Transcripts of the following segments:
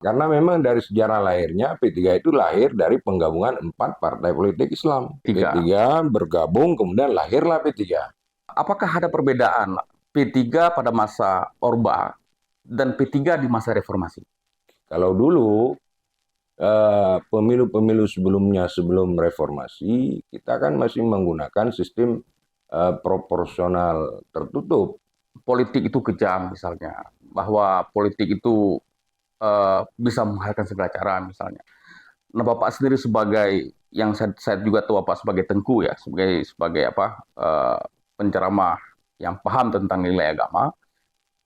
Karena memang dari sejarah lahirnya P3 itu lahir dari penggabungan 4 partai politik Islam. Tiga. P3 bergabung kemudian lahirlah P3. Apakah ada perbedaan P3 pada masa Orba dan P3 di masa reformasi? Kalau dulu pemilu-pemilu sebelumnya sebelum reformasi kita kan masih menggunakan sistem proporsional tertutup. Politik itu kejam misalnya, bahwa politik itu bisa menghalalkan segala cara misalnya. Nah, Bapak sendiri sebagai yang saya juga tahu Bapak sebagai tengku ya, sebagai apa penceramah yang paham tentang nilai agama.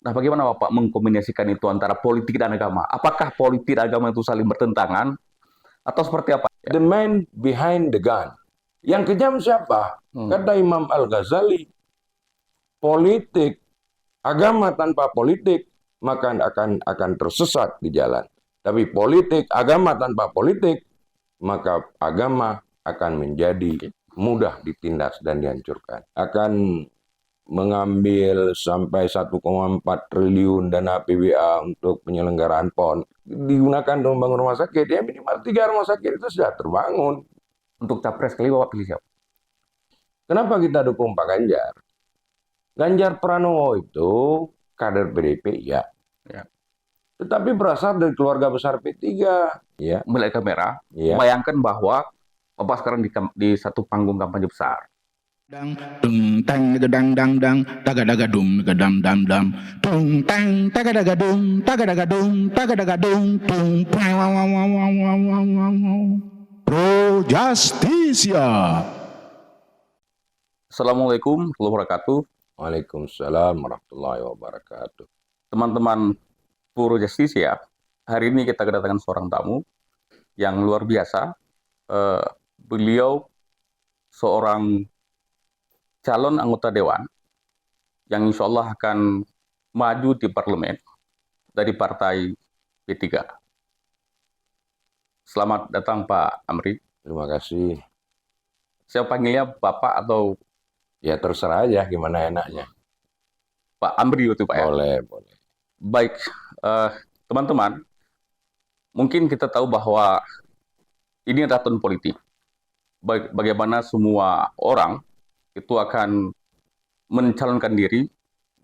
Nah, bagaimana Bapak mengkombinasikan itu antara politik dan agama? Apakah politik dan agama itu saling bertentangan atau seperti apa? The man behind the gun. Yang kejam siapa? Kata Imam Al-Ghazali, politik, agama tanpa politik maka akan tersesat di jalan. Tapi politik, agama tanpa politik, maka agama akan menjadi mudah ditindas dan dihancurkan. Akan mengambil sampai 1,4 triliun dana PBA untuk penyelenggaraan PON digunakan untuk membangun rumah sakit, ya minimal 3 rumah sakit itu sudah terbangun. Untuk capres kali Bapak pilih siapa? Kenapa kita dukung Pak Ganjar? Ganjar Pranowo itu kader PDIP, ya. Tetapi berasal dari keluarga besar P3. Ya. Melihat kamera, Ya. bayangkan bahwa Bapak sekarang di satu panggung kampanye besar. Dang dung tang gedang dang dang daga daga dum gedam dam dam dung tang daga daga dum tung Pro Justisia. Assalamualaikum warahmatullahi wabarakatuh. Waalaikumsalam warahmatullahi wabarakatuh. Teman-teman Pro Justisia, hari ini kita kedatangan seorang tamu yang luar biasa. Beliau seorang calon anggota dewan yang insya Allah akan maju di parlemen dari partai P3. Selamat datang Pak Amri. Terima kasih. Saya panggilnya Bapak atau ya terserah aja gimana enaknya. Pak Amri itu Pak ya? Boleh. Baik, teman-teman, mungkin kita tahu bahwa ini adalah tahun politik. Bagaimana semua orang itu akan mencalonkan diri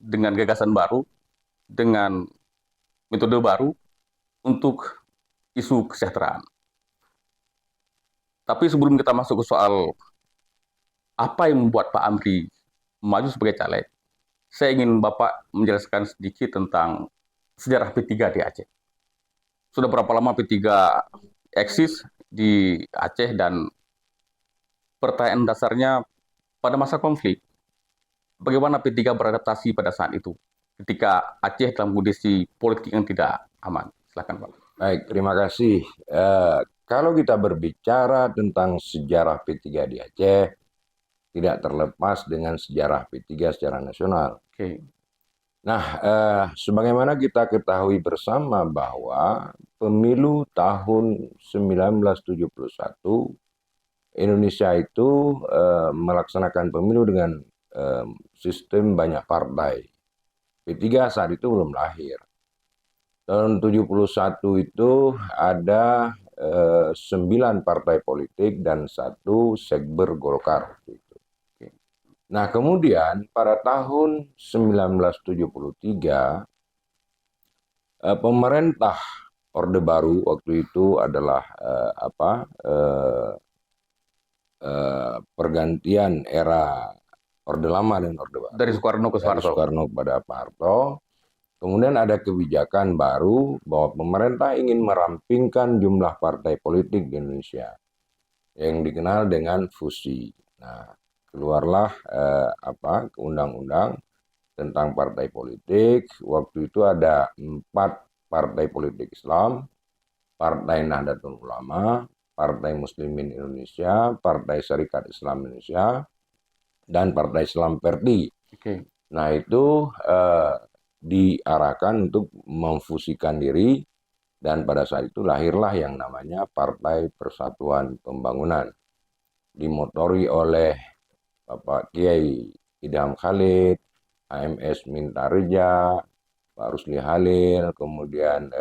dengan gagasan baru, dengan metode baru untuk isu kesejahteraan. Tapi sebelum kita masuk ke soal apa yang membuat Pak Amri maju sebagai caleg, saya ingin Bapak menjelaskan sedikit tentang sejarah P3 di Aceh. Sudah berapa lama P3 eksis di Aceh dan pertanyaan dasarnya pada masa konflik, bagaimana P3 beradaptasi pada saat itu ketika Aceh dalam kondisi politik yang tidak aman? Silakan Pak. Baik, terima kasih. Kalau kita berbicara tentang sejarah P3 di Aceh, tidak terlepas dengan sejarah P3 secara nasional. Nah, sebagaimana kita ketahui bersama bahwa pemilu tahun 1971 Indonesia itu melaksanakan pemilu dengan sistem banyak partai. P3 saat itu belum lahir. Tahun 71 itu ada 9 partai politik dan 1 sekber Golkar. Nah, kemudian pada tahun 1973 pemerintah Orde Baru waktu itu adalah pergantian era Orde Lama dan Orde Baru. Dari Soekarno ke Soeharto. Dari Soekarno kepada Pak Harto. Kemudian ada kebijakan baru bahwa pemerintah ingin merampingkan jumlah partai politik di Indonesia yang dikenal dengan fusi. Nah, keluarlah undang-undang tentang partai politik. Waktu itu ada 4 partai politik Islam, Partai Nahdlatul Ulama, Partai Muslimin Indonesia, Partai Syarikat Islam Indonesia, dan Partai Islam Perdi. Nah, itu diarahkan untuk memfusikan diri, dan pada saat itu lahirlah yang namanya Partai Persatuan Pembangunan, dimotori oleh Bapak Kiai Idham Khalid, AMS Mintareja, Pak Rusli Halil, kemudian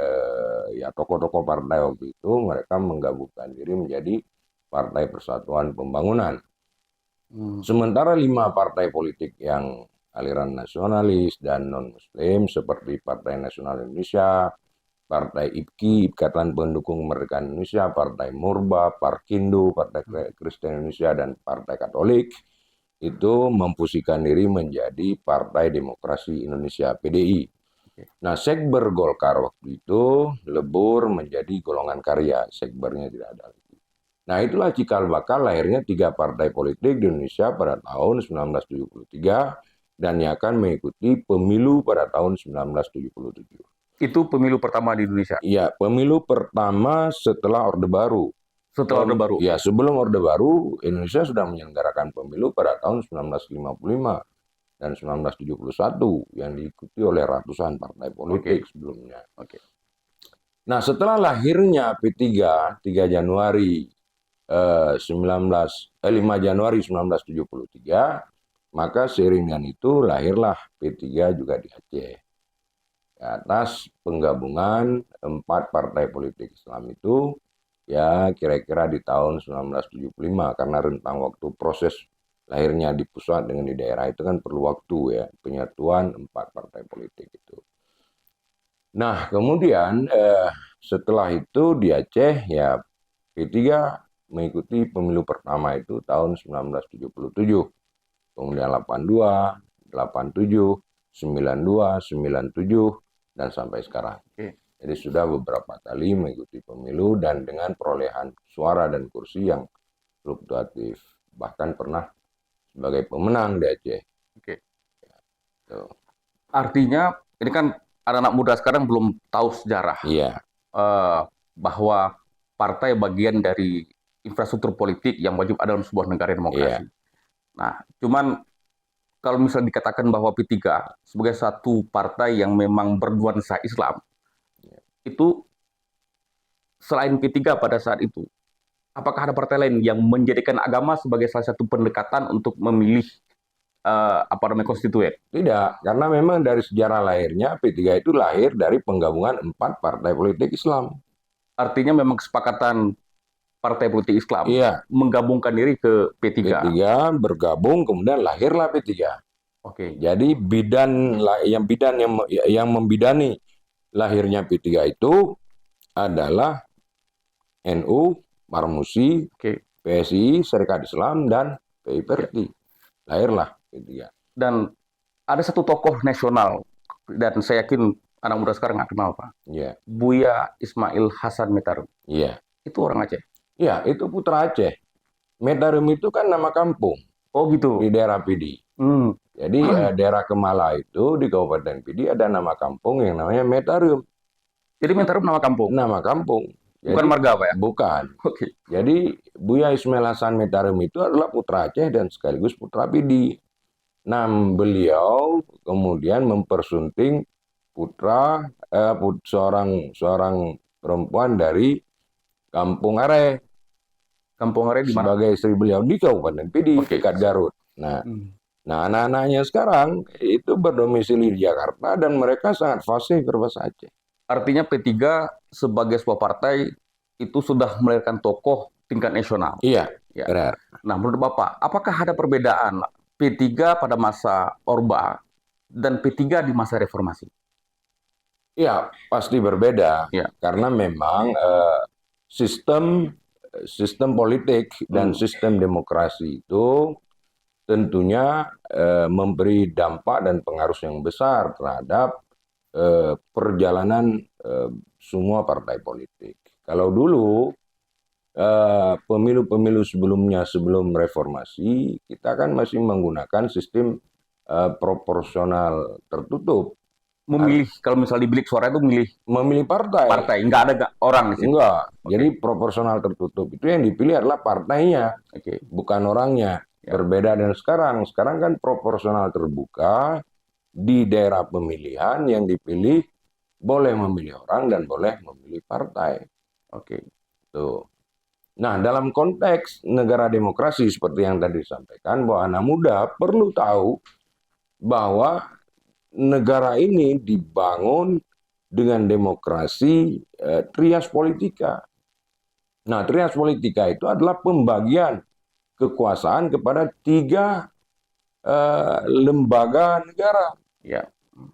ya tokoh-tokoh partai waktu itu mereka menggabungkan diri menjadi Partai Persatuan Pembangunan. Sementara 5 partai politik yang aliran nasionalis dan non-muslim seperti Partai Nasional Indonesia, Partai IPKI, Ikatan Pendukung Kemerdekaan Indonesia, Partai Murba, Parkindo, Partai Kristen Indonesia, dan Partai Katolik itu memfusikan diri menjadi Partai Demokrasi Indonesia (PDI). Nah, Sekber Golkar waktu itu lebur menjadi golongan karya, Sekbernya tidak ada lagi. Nah, itulah cikal bakal lahirnya 3 partai politik di Indonesia pada tahun 1973 dan yang akan mengikuti pemilu pada tahun 1977. Itu pemilu pertama di Indonesia. Iya, pemilu pertama setelah Orde Baru. Setelah Orde Baru. Ya, sebelum Orde Baru, Indonesia sudah menyelenggarakan pemilu pada tahun 1955 dan 1971 yang diikuti oleh ratusan partai politik sebelumnya. Nah, setelah lahirnya P3 3 Januari 5 Januari 1973, maka seiring dengan itu lahirlah P3 juga di Aceh. Atas penggabungan 4 partai politik Islam itu, ya kira-kira di tahun 1975, karena rentang waktu proses lahirnya di pusat dengan di daerah itu kan perlu waktu ya, penyatuan 4 partai politik itu. Nah, kemudian setelah itu di Aceh ya P3 mengikuti pemilu pertama itu tahun 1977, kemudian 82, 87, 92, 97, dan sampai sekarang. Jadi sudah beberapa kali mengikuti pemilu dan dengan perolehan suara dan kursi yang fluktuatif. Bahkan pernah sebagai pemenang di Aceh. Artinya ini kan anak-anak muda sekarang belum tahu sejarah. Iya. Bahwa partai bagian dari infrastruktur politik yang wajib ada dalam sebuah negara demokrasi. Nah, cuman kalau misalnya dikatakan bahwa P3 sebagai satu partai yang memang bernuansa Islam, itu selain P3 pada saat itu, apakah ada partai lain yang menjadikan agama sebagai salah satu pendekatan untuk memilih konstituen? Tidak, karena memang dari sejarah lahirnya P3 itu lahir dari penggabungan 4 partai politik Islam. Artinya memang kesepakatan partai politik Islam menggabungkan diri ke P3. P3 bergabung, kemudian lahirlah P3. Jadi yang membidani lahirnya P3 itu adalah NU, Marmusi, PSI, Serikat Islam, dan PIPRT. Lahirlah P3. Dan ada satu tokoh nasional, dan saya yakin anak muda sekarang nggak kenal, Pak. Buya Ismail Hasan Metarum. Itu orang Aceh. Ya, itu putra Aceh. Metarum itu kan nama kampung. Oh gitu. Di daerah Pidi. Jadi daerah Kemala itu di Kabupaten Pidi ada nama kampung yang namanya Metarum. Jadi Metarum nama kampung? Nama kampung. Jadi, bukan marga Pak ya? Bukan. Jadi Buya Ismail Hasan Metarum itu adalah putra Aceh dan sekaligus putra Pidi. Nah, beliau kemudian mempersunting seorang perempuan dari Kampung Are. Kampung Are di mana? Sebagai istri beliau di Kabupaten Pidi, dekat Garut. Nah, anak-anaknya sekarang itu berdomisili di Jakarta dan mereka sangat fasih berbahasa Aceh. Artinya P3 sebagai sebuah partai itu sudah melahirkan tokoh tingkat nasional. Iya, benar. Nah, menurut Bapak, apakah ada perbedaan P3 pada masa Orba dan P3 di masa reformasi? Iya, pasti berbeda. Karena memang sistem politik dan sistem demokrasi itu tentunya memberi dampak dan pengaruh yang besar terhadap perjalanan semua partai politik. Kalau dulu pemilu-pemilu sebelumnya, sebelum reformasi, kita kan masih menggunakan sistem proporsional tertutup. Memilih, kalau misalnya di bilik suara itu memilih partai, nggak ada orang di situ. Enggak. Jadi proporsional tertutup itu yang dipilih adalah partainya, bukan orangnya. Berbeda dengan sekarang. Sekarang kan proporsional terbuka, di daerah pemilihan yang dipilih boleh memilih orang dan boleh memilih partai. Tuh. Nah, dalam konteks negara demokrasi seperti yang tadi disampaikan, bahwa anak muda perlu tahu bahwa negara ini dibangun dengan demokrasi trias politika. Nah, trias politika itu adalah pembagian kekuasaan kepada 3 lembaga negara. Ya.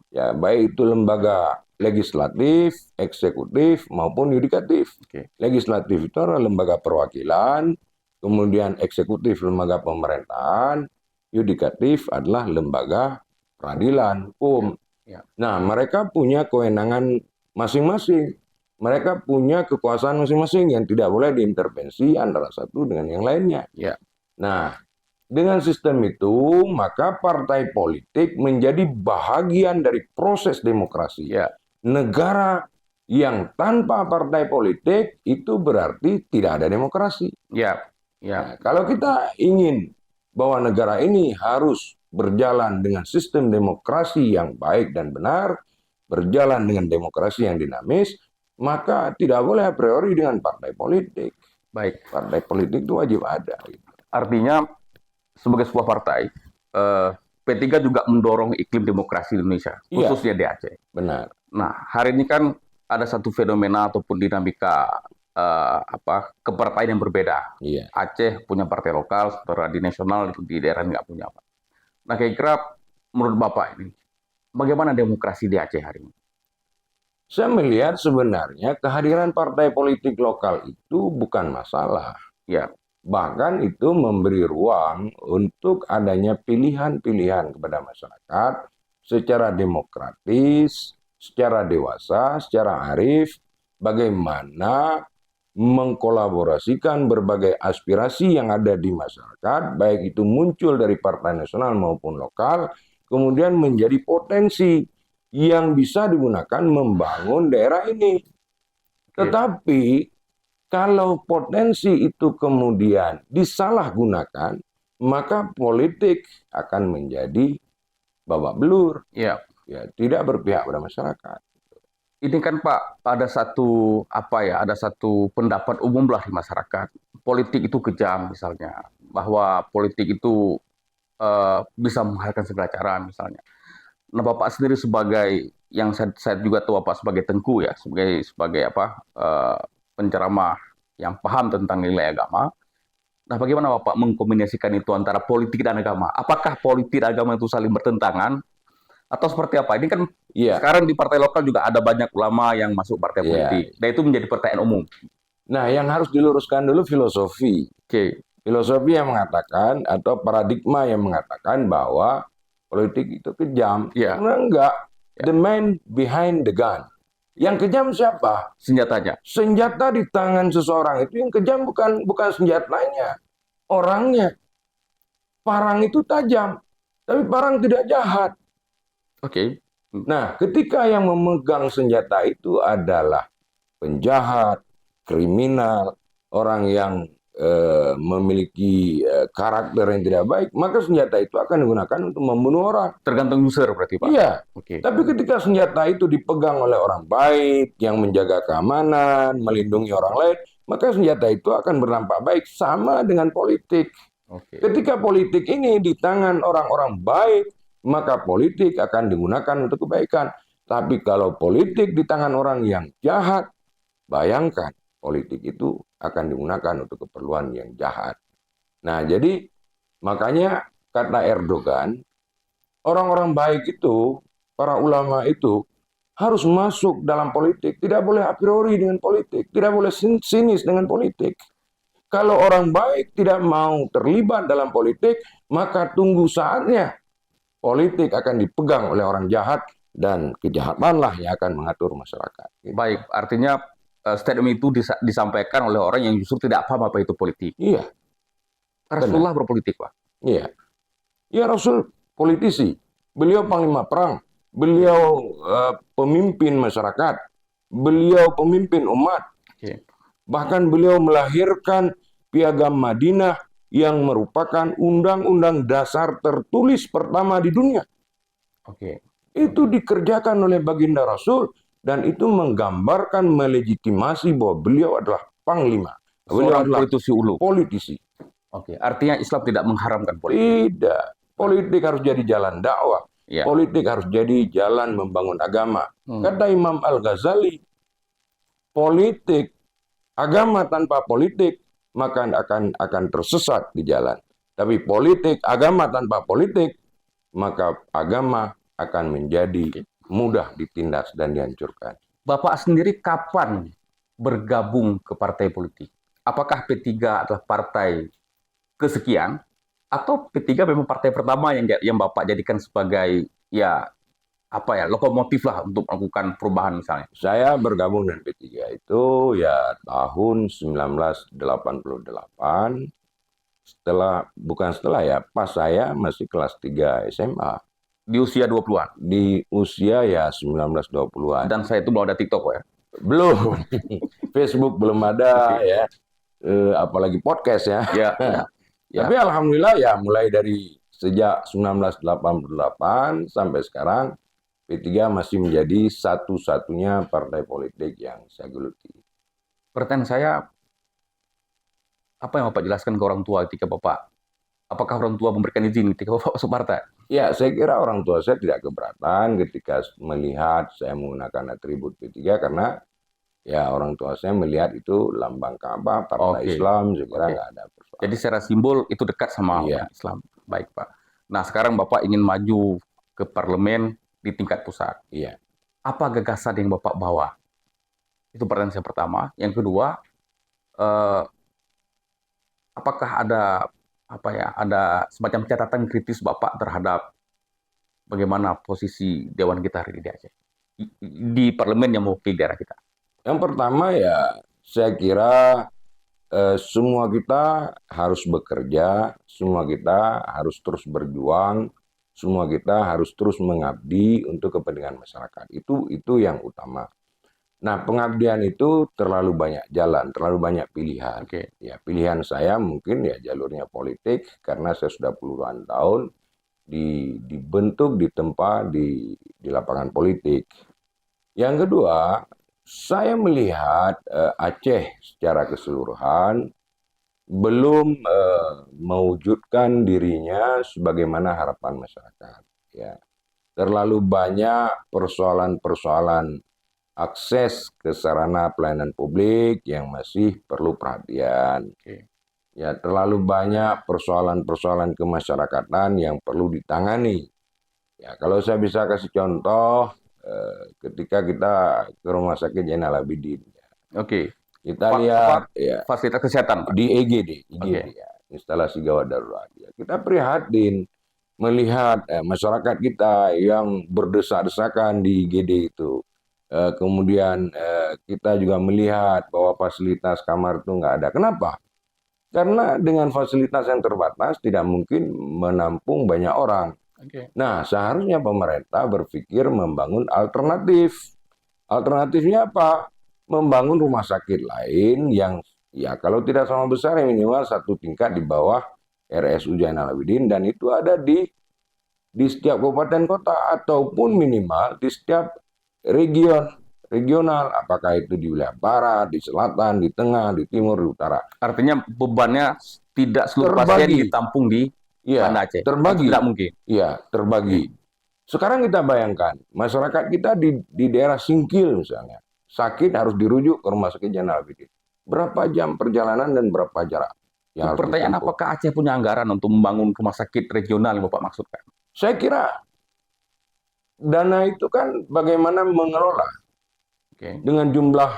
Ya, baik itu lembaga legislatif, eksekutif, maupun yudikatif. Oke. Legislatif itu adalah lembaga perwakilan, kemudian eksekutif lembaga pemerintahan, yudikatif adalah lembaga peradilan, hukum. Ya. Nah, mereka punya kewenangan masing-masing. Mereka punya kekuasaan masing-masing yang tidak boleh diintervensi antara satu dengan yang lainnya. Ya. Nah, dengan sistem itu, maka partai politik menjadi bahagian dari proses demokrasi. Ya. Negara yang tanpa partai politik itu berarti tidak ada demokrasi. Ya. Nah, kalau kita ingin bahwa negara ini harus berjalan dengan sistem demokrasi yang baik dan benar, berjalan dengan demokrasi yang dinamis, maka tidak boleh a priori dengan partai politik. Baik. Partai politik itu wajib ada. Artinya sebagai sebuah partai, P3 juga mendorong iklim demokrasi di Indonesia, Iya. khususnya di Aceh. Benar. Nah, hari ini kan ada satu fenomena ataupun dinamika kepartaian yang berbeda. Iya. Aceh punya partai lokal, sementara di nasional itu di daerah nggak punya apa. Nah, kira-kira menurut Bapak ini, bagaimana demokrasi di Aceh hari ini? Saya melihat sebenarnya kehadiran partai politik lokal itu bukan masalah. Ya. Bahkan itu memberi ruang untuk adanya pilihan-pilihan kepada masyarakat secara demokratis, secara dewasa, secara arif, bagaimana mengkolaborasikan berbagai aspirasi yang ada di masyarakat, baik itu muncul dari partai nasional maupun lokal, kemudian menjadi potensi yang bisa digunakan membangun daerah ini. Tetapi kalau potensi itu kemudian disalahgunakan, maka politik akan menjadi babak belur. Ya. Ya, tidak berpihak pada masyarakat. Ini kan Pak, ada satu pendapat umum lah di masyarakat. Politik itu kejam misalnya, bahwa politik itu bisa menghalalkan segala cara misalnya. Nah, Bapak sendiri sebagai yang saya juga tahu Bapak sebagai tengku ya, sebagai penceramah yang paham tentang nilai agama. Nah, bagaimana Bapak mengkombinasikan itu antara politik dan agama? Apakah politik dan agama itu saling bertentangan? Atau seperti apa? Ini kan sekarang di partai lokal juga ada banyak ulama yang masuk partai politik. Dan itu menjadi pertanyaan umum. Nah, yang harus diluruskan dulu filosofi. Filosofi yang mengatakan atau paradigma yang mengatakan bahwa politik itu kejam. Karena enggak. The man behind the gun. Yang kejam siapa? Senjatanya. Senjata di tangan seseorang itu yang kejam bukan senjatanya, orangnya. Parang itu tajam, tapi parang tidak jahat. Nah, ketika yang memegang senjata itu adalah penjahat, kriminal, orang yang memiliki karakter yang tidak baik, maka senjata itu akan digunakan untuk membunuh orang. Tergantung user berarti Pak? Iya. Tapi ketika senjata itu dipegang oleh orang baik, yang menjaga keamanan, melindungi orang lain, maka senjata itu akan berdampak baik. Sama dengan politik. Ketika politik ini di tangan orang-orang baik, maka politik akan digunakan untuk kebaikan. Tapi kalau politik di tangan orang yang jahat, bayangkan politik itu akan digunakan untuk keperluan yang jahat. Nah, jadi makanya kata Erdogan, orang-orang baik itu, para ulama itu harus masuk dalam politik. Tidak boleh a priori dengan politik, tidak boleh sinis dengan politik. Kalau orang baik tidak mau terlibat dalam politik, maka tunggu saatnya politik akan dipegang oleh orang jahat dan kejahatanlah yang akan mengatur masyarakat. Baik, artinya statement itu disampaikan oleh orang yang justru tidak paham apa itu politik. Iya. Rasulullah berpolitik, Pak. Iya. Ya, Rasul politisi. Beliau panglima perang. Beliau pemimpin masyarakat. Beliau pemimpin umat. Bahkan beliau melahirkan Piagam Madinah yang merupakan undang-undang dasar tertulis pertama di dunia. Itu dikerjakan oleh baginda Rasul dan itu menggambarkan melegitimasi bahwa beliau adalah panglima. Beliau adalah politisi. Artinya Islam tidak mengharamkan politik. Tidak. Politik harus jadi jalan dakwah. Ya. Politik harus jadi jalan membangun agama. Kata Imam Al-Ghazali, politik, agama tanpa politik, maka akan tersesat di jalan. Tapi politik, agama tanpa politik, maka agama akan menjadi mudah ditindas dan dihancurkan. Bapak sendiri kapan bergabung ke partai politik? Apakah P3 adalah partai kesekian atau P3 memang partai pertama yang Bapak jadikan sebagai lokomotif lah untuk melakukan perubahan misalnya? Saya bergabung dengan P3 itu ya tahun 1988, pas saya masih kelas 3 SMA. Di usia 20-an? Di usia ya 19-20-an. Dan saya itu belum ada TikTok ya? Belum. Facebook belum ada ya. Apalagi podcast ya. Ya. Tapi alhamdulillah ya mulai dari sejak 1988 sampai sekarang P3 masih menjadi satu-satunya partai politik yang saya geluti. Pertanyaan saya, apa yang Bapak jelaskan ke orang tua ketika Bapak, apakah orang tua memberikan izin ketika Bapak masuk partai? Ya, saya kira orang tua saya tidak keberatan ketika melihat saya menggunakan atribut P3 karena ya orang tua saya melihat itu lambang Ka'bah, partai Islam, saya kira nggak ada persoalan. Jadi secara simbol itu dekat sama orang Islam. Baik, Pak. Nah, sekarang Bapak ingin maju ke parlemen di tingkat pusat. Iya. Apa gagasan yang Bapak bawa? Itu pertanyaan saya pertama. Yang kedua, apakah ada semacam catatan kritis Bapak terhadap bagaimana posisi Dewan kita hari ini di Aceh? Di parlemen yang mewakili daerah kita. Yang pertama ya, saya kira semua kita harus bekerja, semua kita harus terus berjuang, semua kita harus terus mengabdi untuk kepentingan masyarakat. Itu yang utama. Nah, pengabdian itu terlalu banyak jalan, terlalu banyak pilihan. Ya, pilihan saya mungkin ya jalurnya politik karena saya sudah puluhan tahun dibentuk, ditempa di lapangan politik. Yang kedua, saya melihat Aceh secara keseluruhan belum mewujudkan dirinya sebagaimana harapan masyarakat. Ya, terlalu banyak persoalan-persoalan akses ke sarana pelayanan publik yang masih perlu perhatian. Ya, terlalu banyak persoalan-persoalan kemasyarakatan yang perlu ditangani. Ya, kalau saya bisa kasih contoh, ketika kita ke Rumah Sakit Zainal Abidin. Kita lihat ya, fasilitas kesehatan, Pak. Di IGD ya, instalasi gawat darurat. Ya, kita prihatin melihat masyarakat kita yang berdesak-desakan di IGD itu. Kemudian kita juga melihat bahwa fasilitas kamar itu nggak ada. Kenapa? Karena dengan fasilitas yang terbatas tidak mungkin menampung banyak orang. Nah, seharusnya pemerintah berpikir membangun alternatif. Alternatifnya apa? Membangun rumah sakit lain yang ya kalau tidak sama besar yang minimal satu tingkat di bawah RSU Zainal Abidin dan itu ada di setiap kabupaten kota ataupun minimal di setiap regional, apakah itu di wilayah barat, di selatan, di tengah, di timur, di utara. Artinya bebannya tidak seluruh pasien ditampung di Banda Aceh. Terbagi. Tidak mungkin. Iya, terbagi. Sekarang kita bayangkan, masyarakat kita di daerah Singkil misalnya, sakit harus dirujuk ke Rumah Sakit Zainal Abidin. Berapa jam perjalanan dan berapa jarak? Pertanyaan, apakah Aceh punya anggaran untuk membangun rumah sakit regional yang Bapak maksudkan? Saya kira dana itu kan bagaimana mengelola dengan jumlah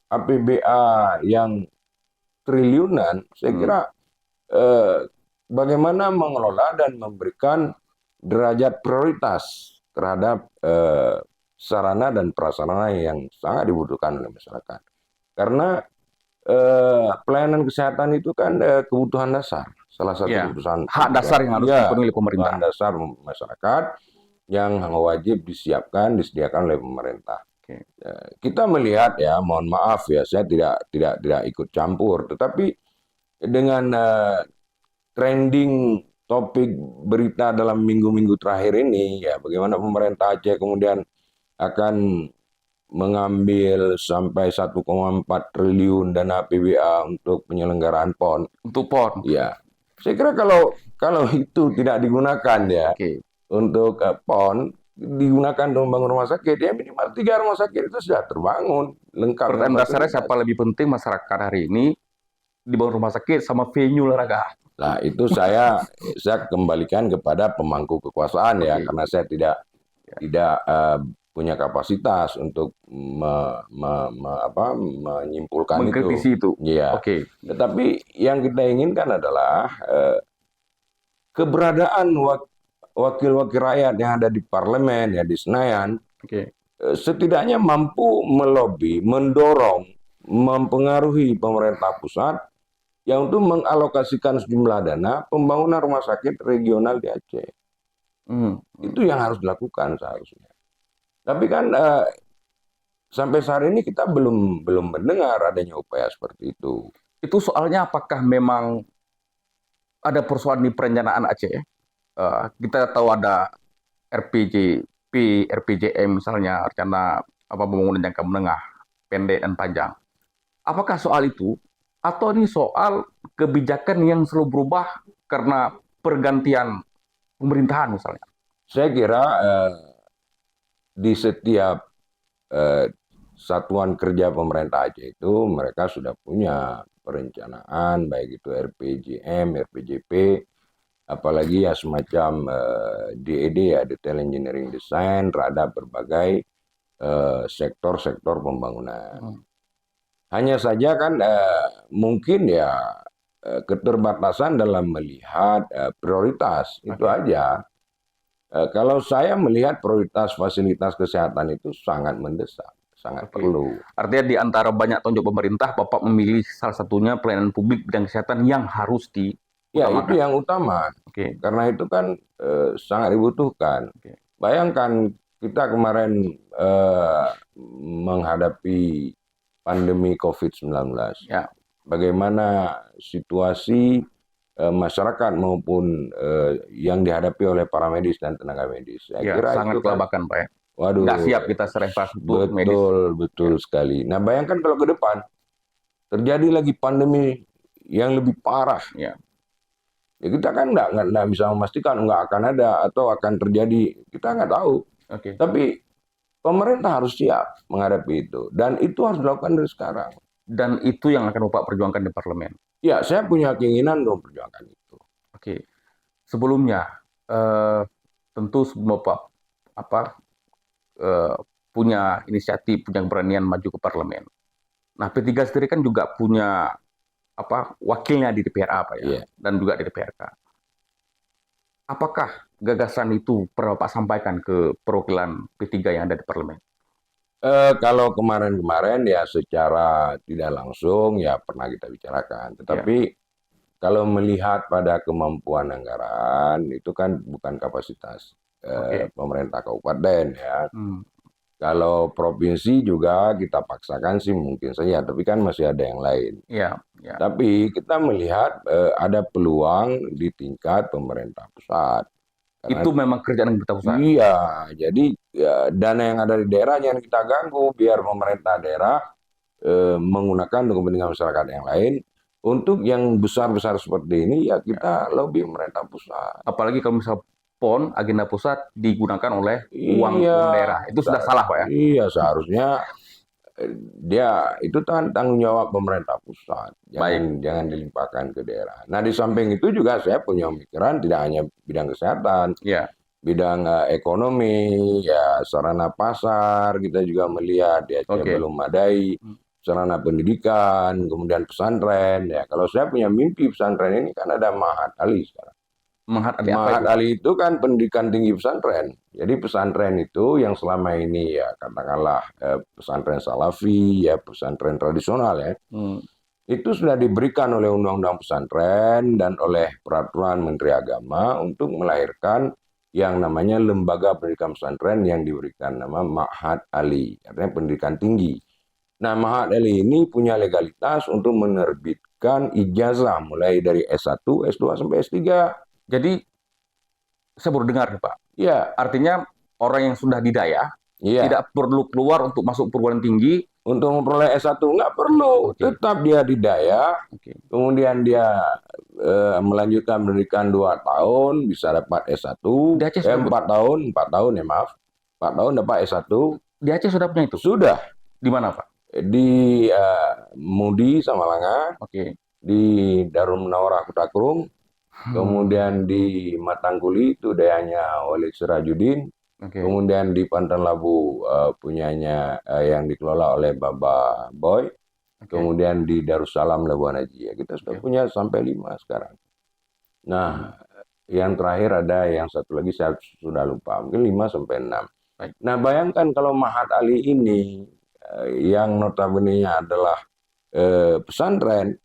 APBA yang triliunan. Saya kira bagaimana mengelola dan memberikan derajat prioritas terhadap sarana dan prasarana yang sangat dibutuhkan oleh masyarakat. Karena pelayanan kesehatan itu kan kebutuhan dasar, salah satu kebutuhan hak dasar yang harus dipenuhi oleh pemerintah. Hak dasar masyarakat yang wajib disediakan oleh pemerintah. Kita melihat ya, mohon maaf ya, saya tidak ikut campur, tetapi dengan trending topik berita dalam minggu-minggu terakhir ini ya, bagaimana pemerintah Aceh kemudian akan mengambil sampai 1,4 triliun dana APBA untuk penyelenggaraan PON. Untuk PON. Ya, saya kira kalau itu tidak digunakan ya, untuk PON digunakan untuk membangun rumah sakit, ya minimal 3 rumah sakit itu sudah terbangun lengkap. Pertanyaan dasarnya siapa lebih penting masyarakat hari ini dibangun rumah sakit sama venue olahraga? Nah, itu saya kembalikan kepada pemangku kekuasaan ya, karena saya tidak punya kapasitas untuk menyimpulkan mengkritisi itu. Ya. Oke. Tetapi yang kita inginkan adalah keberadaan wakil-wakil rakyat yang ada di parlemen, ya di Senayan, setidaknya mampu melobi, mendorong, mempengaruhi pemerintah pusat yang untuk mengalokasikan sejumlah dana pembangunan rumah sakit regional di Aceh. Itu yang harus dilakukan seharusnya. Tapi kan sampai saat ini kita belum mendengar adanya upaya seperti itu. Itu soalnya apakah memang ada persoalan di perencanaan Aceh? Kita tahu ada RPJP, RPJM misalnya, rencana pembangunan jangka menengah, pendek dan panjang. Apakah soal itu atau ini soal kebijakan yang selalu berubah karena pergantian pemerintahan misalnya? Saya kira di setiap satuan kerja pemerintah Aceh itu mereka sudah punya perencanaan, baik itu RPJM, RPJP, apalagi ya semacam DED ya, Detail Engineering Design terhadap berbagai sektor-sektor pembangunan. Hanya saja kan mungkin ya keterbatasan dalam melihat prioritas, itu aja. Kalau saya melihat prioritas fasilitas kesehatan itu sangat mendesak, sangat perlu. Artinya di antara banyak tonjok pemerintah, Bapak memilih salah satunya pelayanan publik bidang kesehatan yang harus ya, itu yang utama. Karena itu kan sangat dibutuhkan. Bayangkan kita kemarin menghadapi pandemi COVID-19. Ya. Bagaimana situasi masyarakat maupun yang dihadapi oleh para medis dan tenaga medis. Saya kira sangat itu kelabakan, Pak. Ya. Waduh. Nggak siap kita secara infrastruktur medis. Betul sekali. Nah, bayangkan kalau ke depan terjadi lagi pandemi yang lebih parah. Ya kita kan nggak bisa memastikan nggak akan ada atau akan terjadi. Kita nggak tahu. Tapi pemerintah harus siap menghadapi itu. Dan itu harus dilakukan dari sekarang. Dan itu yang akan Bapak perjuangkan di parlemen? Ya, saya punya keinginan untuk memperjuangkan itu. Sebelumnya, tentu Bapak punya inisiatif, punya keberanian maju ke parlemen. Nah, P3 sendiri kan juga punya wakilnya di DPRA, Pak ya, dan juga di DPRK. Apakah gagasan itu pernah Bapak sampaikan ke perwakilan P3 yang ada di parlemen? Kalau kemarin-kemarin ya secara tidak langsung ya pernah kita bicarakan. Tetapi kalau melihat pada kemampuan anggaran itu kan bukan kapasitas pemerintah kabupaten ya. Kalau provinsi juga kita paksakan sih mungkin saja, tapi kan masih ada yang lain. Tapi kita melihat ada peluang di tingkat pemerintah pusat. Karena itu memang kerjaan pemerintah pusat. Iya, jadi dana yang ada di daerah jangan kita ganggu, biar pemerintah daerah menggunakan untuk kepentingan masyarakat yang lain. Untuk yang besar-besar seperti ini ya kita lobby pemerintah pusat. Apalagi kalau misal PON agenda pusat digunakan oleh uang daerah, itu sudah salah, Pak ya? Iya, seharusnya dia itu tanggung jawab pemerintah pusat, jangan dilimpahkan ke daerah. Nah, di samping itu juga saya punya pemikiran tidak hanya bidang kesehatan, bidang ekonomi, ya sarana pasar kita juga melihat ya belum memadai, sarana pendidikan, kemudian pesantren. Ya, kalau saya punya mimpi pesantren ini kan ada Mahat Ali sekarang. Mahat Ali itu kan pendidikan tinggi pesantren. Jadi pesantren itu yang selama ini ya katakanlah pesantren salafi, ya pesantren tradisional ya, itu sudah diberikan oleh Undang-Undang Pesantren dan oleh Peraturan Menteri Agama untuk melahirkan yang namanya Lembaga Pendidikan Pesantren yang diberikan nama Mahat Ali, artinya pendidikan tinggi. Nah, Mahat Ali ini punya legalitas untuk menerbitkan ijazah mulai dari S1, S2 sampai S3. Jadi saya baru dengar nih, Pak. Ya, artinya orang yang sudah didaya tidak perlu keluar untuk masuk perguruan tinggi untuk memperoleh S1, nggak perlu. Tetap dia didaya, kemudian dia melanjutkan pendidikan 2 tahun bisa dapat S1. Di Aceh sudah 4 tahun ya maaf. 4 tahun dapat S1. Di Aceh sudah punya itu? Sudah Di mana, Pak? di Mudi Samalanga, Oke. di Darul Munawwarah Kutakrung, kemudian di Matangguli itu daerahnya oleh Sirajuddin, Oke. kemudian di Pantan Labu punyanya yang dikelola oleh Baba Boy, Oke. kemudian di Darussalam Labuan Haji. Ya, kita sudah Oke. punya sampai 5 sekarang. Nah, yang terakhir ada yang satu lagi saya sudah lupa, mungkin 5 sampai 6. Baik. Nah, bayangkan kalau Mahat Ali ini yang notabene-nya adalah pesantren,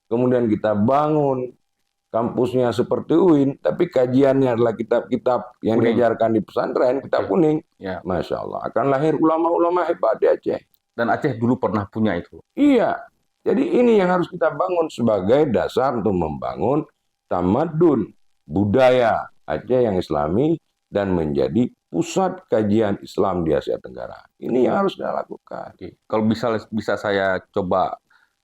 kemudian kita bangun kampusnya seperti UIN, tapi kajiannya adalah kitab-kitab yang Kuning. diajarkan di pesantren, kitab Oke. kuning. Ya. Masya Allah, akan lahir ulama-ulama hebat di Aceh. Dan Aceh dulu pernah punya itu. Iya, jadi ini yang harus kita bangun sebagai dasar untuk membangun tamadun budaya Aceh yang Islami dan menjadi pusat kajian Islam di Asia Tenggara. Ini yang harus kita lakukan. Oke. Kalau bisa saya coba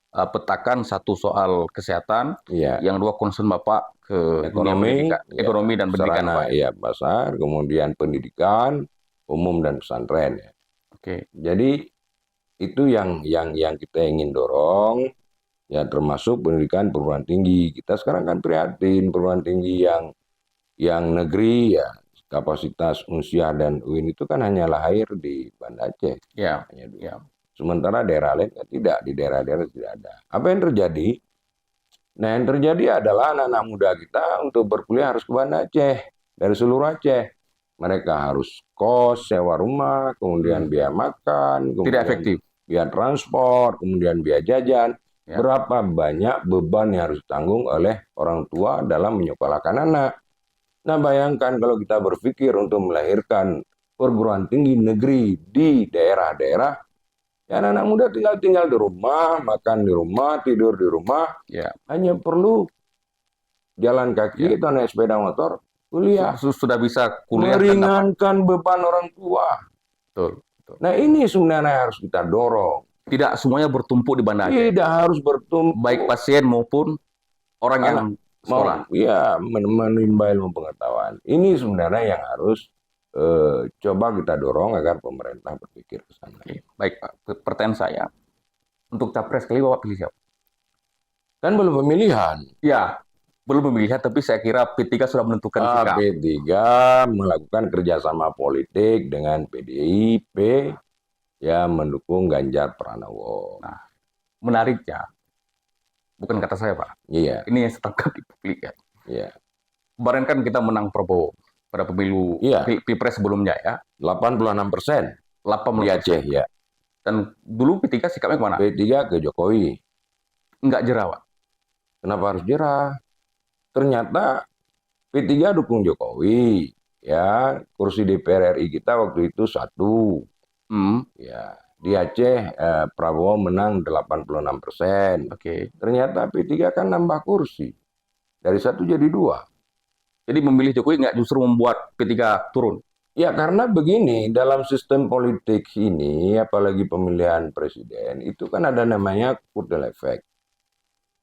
petakan, satu soal kesehatan, Iya, yang dua concern Bapak ke dunia ekonomi, pendidikan, ya, ekonomi dan pendidikan, sarana, Pak. ya, pasar, kemudian pendidikan umum dan pesantren. Ya. Oke. Jadi itu yang kita ingin dorong, ya termasuk pendidikan perguruan tinggi. Kita sekarang kan prihatin perguruan tinggi yang negeri ya. Kapasitas Unsyah dan UIN itu kan hanya lahir di Banda Aceh. Ya. Hanya 2. Ya. Sementara daerah lain tidak, di daerah-daerah tidak ada. Apa yang terjadi? Nah, yang terjadi adalah anak-anak muda kita untuk berkuliah harus ke Banda Aceh, dari seluruh Aceh. Mereka harus kos, sewa rumah, kemudian biaya makan, Tidak kemudian efektif. biaya transport, kemudian biaya jajan. Ya. Berapa banyak beban yang harus ditanggung oleh orang tua dalam menyekolahkan anak. Nah, bayangkan kalau kita berpikir untuk melahirkan perguruan tinggi negeri di daerah-daerah, ya anak-anak muda tinggal di rumah, makan di rumah, tidur di rumah, Ya. hanya perlu jalan kaki Ya. atau naik sepeda motor, kuliah. Sudah bisa kuliah dan dapat. Meringankan beban orang tua. Betul. Betul. Nah, ini sebenarnya harus kita dorong. Tidak semuanya bertumpuk di Banda Aceh. Tidak harus bertumpu. Baik pasien maupun orang yang sekolah. Ya, menimba ilmu pengetahuan. Ini sebenarnya yang harus coba kita dorong agar pemerintah berpikir ke sana. Oke. Baik, Pak. Pertanyaan saya, untuk capres kali Bapak pilih siapa? Kan belum pemilihan. Ya, belum pemilihan, tapi saya kira P3 sudah menentukan sikap. P3 melakukan kerjasama politik dengan PDIP, ya mendukung Ganjar Pranowo. Nah, menariknya, bukan kata saya, Pak. Iya, Ini yang saya tangkap di publik ya. iya. Kemarin kan kita menang Prabowo pada pemilu Iya. Pilpres sebelumnya ya. 86% 80%. di Aceh ya. Dan dulu P3 sikapnya kemana? P3 ke Jokowi. Enggak jerawat. Kenapa harus jerah? Ternyata P3 dukung Jokowi. Ya, kursi DPR RI kita waktu itu 1. Ya, di Aceh Prabowo menang 86%. Oke. Ternyata P3 kan nambah kursi. Dari 1 jadi 2. Jadi memilih Jokowi nggak justru membuat P3 turun? Ya, karena begini, dalam sistem politik ini, apalagi pemilihan presiden, itu kan ada namanya kuartal efek.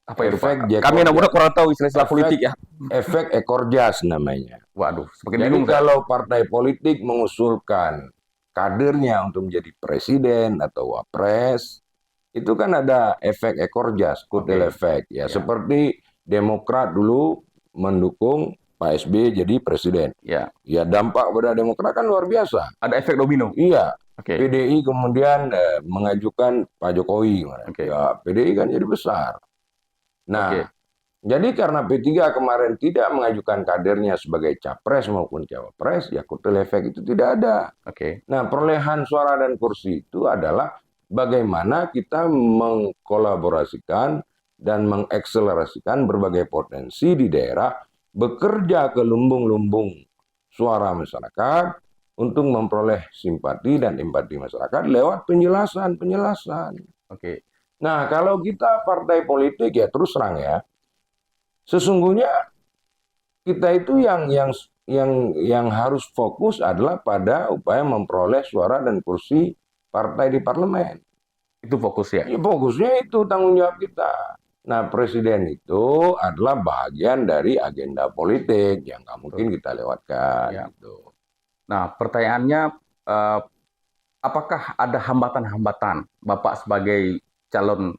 Apa itu, Efek Pak? Jacob Kami anak muda kurang tahu istilah Efek- politik ya. Efek ekor jas namanya. Waduh, semakin Jadi bingung saya. kalau partai politik mengusulkan kadernya untuk menjadi presiden atau wapres, itu kan ada efek ekor jas, kuartal Oke. efek. Ya, Ya. seperti Demokrat dulu mendukung Pak SBY jadi presiden. Ya, Ya, dampak pada Demokrat kan luar biasa. ada efek domino. Iya, Oke. PDI kemudian mengajukan Pak Jokowi. Oke. Ya, PDI kan jadi besar. Nah, Oke. jadi karena P3 kemarin tidak mengajukan kadernya sebagai capres maupun cawapres, ya kuartal efek itu tidak ada. Oke. Nah, perolehan suara dan kursi itu adalah bagaimana kita mengkolaborasikan dan mengakselerasikan berbagai potensi di daerah, bekerja ke lumbung-lumbung suara masyarakat untuk memperoleh simpati dan empati masyarakat lewat penjelasan. Oke. Nah, kalau kita partai politik ya terus terang ya, sesungguhnya kita itu yang harus fokus adalah pada upaya memperoleh suara dan kursi partai di parlemen. Itu fokus ya. Ya, fokusnya itu tanggung jawab kita. Nah, presiden itu adalah bagian dari agenda politik yang nggak mungkin kita lewatkan. Ya. Gitu. Nah, pertanyaannya, apakah ada hambatan-hambatan Bapak sebagai calon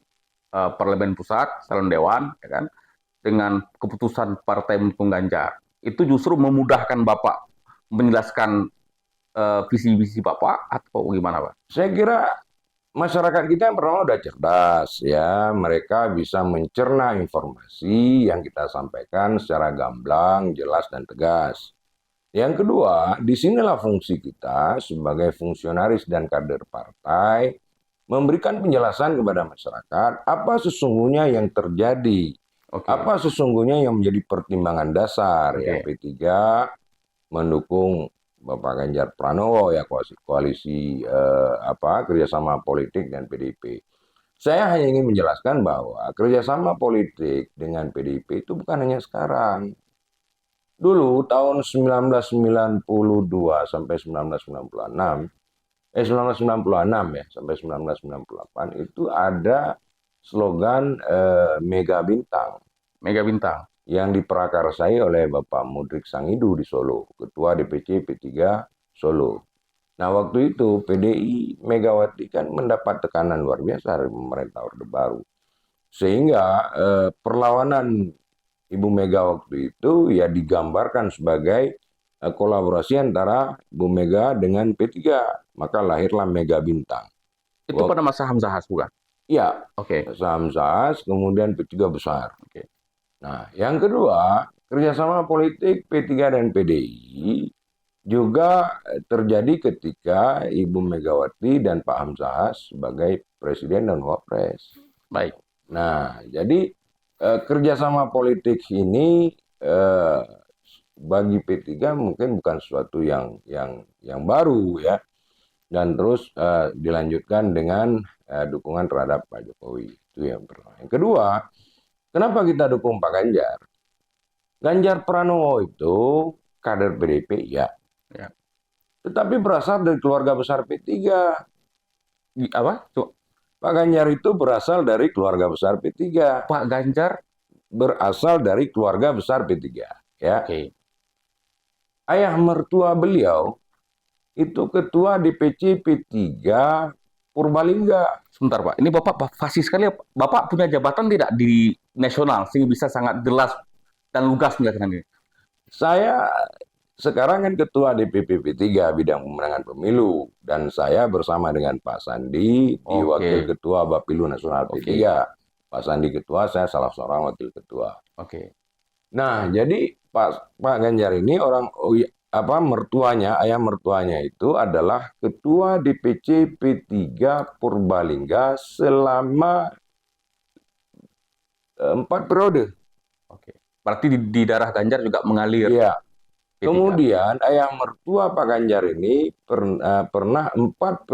parlemen pusat, calon dewan, ya kan, dengan keputusan partai mendukung Ganjar? Itu justru memudahkan Bapak menjelaskan visi-visi Bapak atau gimana, Pak? Saya kira masyarakat kita yang pertama udah cerdas ya, mereka bisa mencerna informasi yang kita sampaikan secara gamblang, jelas dan tegas. Yang kedua, disinilah fungsi kita sebagai fungsionaris dan kader partai memberikan penjelasan kepada masyarakat apa sesungguhnya yang terjadi, Oke. apa sesungguhnya yang menjadi pertimbangan dasar ya Oke. P3 mendukung Bapak Ganjar Pranowo ya koalisi kerjasama politik dan PDIP. Saya hanya ingin menjelaskan bahwa kerjasama politik dengan PDIP itu bukan hanya sekarang. Dulu tahun 1992 sampai 1996 ya sampai 1998 itu ada slogan Mega Bintang Mega Bintang. yang diprakarsai oleh Bapak Mudrik Sangidu di Solo, Ketua DPC P3 Solo. Nah, waktu itu PDI Megawati kan mendapat tekanan luar biasa dari pemerintah Orde Baru. Sehingga perlawanan Ibu Mega waktu itu ya digambarkan sebagai kolaborasi antara Bu Mega dengan P3. Maka lahirlah Mega Bintang. Itu pada masa Hamzahas, bukan? Ya, Oke. saham SAS, kemudian P3 besar. Oke. Nah, yang kedua, kerjasama politik P3 dan PDI juga terjadi ketika Ibu Megawati dan Pak Hamzahas sebagai Presiden dan Wapres. Baik. Nah, jadi kerjasama politik ini bagi P3 mungkin bukan sesuatu yang baru ya, dan terus dilanjutkan dengan dukungan terhadap Pak Jokowi. Itu yang pertama. Yang kedua, kenapa kita dukung Pak Ganjar? Ganjar Pranowo itu kader PDIP, ya. Ya. Tetapi berasal dari keluarga besar P3. Apa? Pak Ganjar itu berasal dari keluarga besar P3. Pak Ganjar Berasal dari keluarga besar P3. Ya. Oke. Ayah mertua beliau itu ketua DPC P3 Purbalingga. Sebentar, Pak. Ini Bapak fasis sekali. Bapak punya jabatan tidak di nasional sehingga bisa sangat jelas dan lugas menjelaskan ini. Saya sekarang kan ketua DPP P3 bidang pemenangan pemilu, dan saya bersama dengan Pak Sandi di Oke. wakil ketua Bapilu Nasional P3. Oke. Pak Sandi ketua, saya salah seorang wakil ketua. Oke. Nah, jadi Pak Ganjar ini mertuanya, ayah mertuanya itu adalah ketua DPC P3 Purbalingga selama 4 periode. Oke. Berarti di darah Ganjar juga mengalir. Iya. P3. Kemudian ayah mertua Pak Ganjar ini pernah 4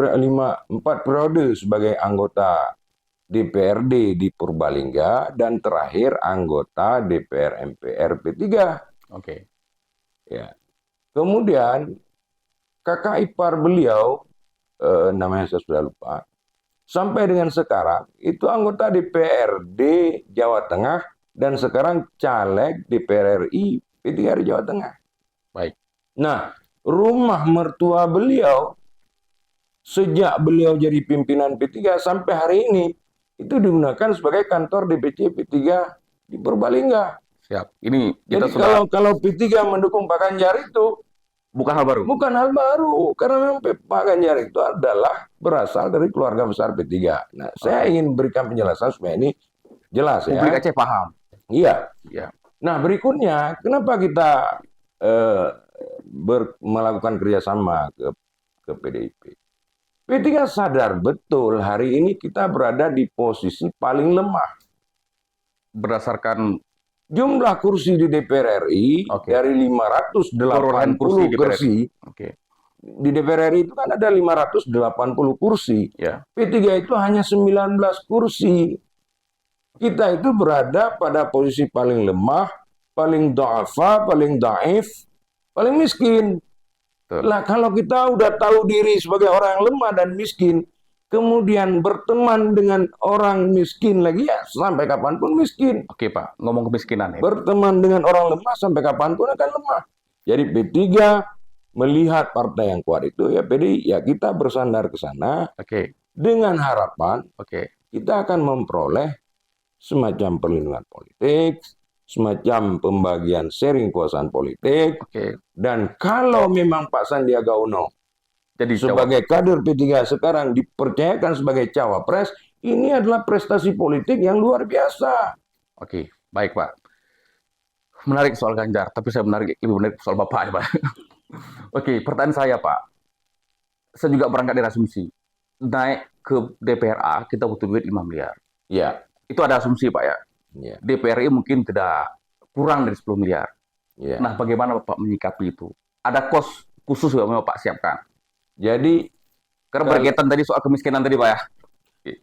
periode sebagai anggota DPRD di Purbalingga dan terakhir anggota DPR MPR P3. Oke. Ya. Kemudian kakak ipar beliau, namanya saya sudah lupa, sampai dengan sekarang itu anggota DPRD Jawa Tengah dan sekarang caleg DPR RI P3 Jawa Tengah. Baik. Nah, rumah mertua beliau sejak beliau jadi pimpinan P3 sampai hari ini itu digunakan sebagai kantor DPC P3 di Purbalingga. Siap. Ini kita Jadi sudah kalau P3 mendukung Pak Ganjar itu bukan hal baru. bukan hal baru, karena memang Pak Ganjar itu adalah berasal dari keluarga besar P3. Nah, saya ingin berikan penjelasan supaya ini jelas ya. Publik Aceh paham. Iya. Ya. Nah, berikutnya, kenapa kita melakukan kerjasama ke PDIP? P3 sadar betul hari ini kita berada di posisi paling lemah. Berdasarkan Jumlah kursi di DPR RI Oke. dari Perolehan 580 kursi di DPR. kursi. Oke. Di DPR RI itu kan ada 580 kursi. Ya. P3 itu hanya 19 kursi. Kita itu berada pada posisi paling lemah, paling dha'afa, paling dhaif, paling miskin. Betul. Lah kalau kita udah tahu diri sebagai orang yang lemah dan miskin, kemudian berteman dengan orang miskin lagi, ya sampai kapanpun miskin. Oke Pak, ngomong kemiskinan ya. Berteman dengan orang lemah sampai kapanpun akan lemah. Jadi P3 melihat partai yang kuat itu, ya PDI, ya kita bersandar ke sana Oke, dengan harapan oke. kita akan memperoleh semacam perlindungan politik, semacam pembagian sharing kekuasaan politik, Oke. dan kalau memang Pak Sandiaga Uno Jadi sebagai kader P3 sekarang dipercayakan sebagai cawapres, ini adalah prestasi politik yang luar biasa. Oke, baik Pak. Menarik soal Ganjar, tapi saya lebih menarik soal Bapak ya Pak. Oke, pertanyaan saya Pak. Saya juga berangkat dari asumsi. Naik ke DPRA, kita butuh duit 5 miliar. Ya, Itu ada asumsi Pak ya. ya, DPRI mungkin tidak kurang dari 10 miliar. ya. Nah, bagaimana Bapak menyikapi itu? Ada kos khusus yang mau Bapak siapkan? Jadi Karena Kalau- berkaitan tadi soal kemiskinan tadi Pak ya.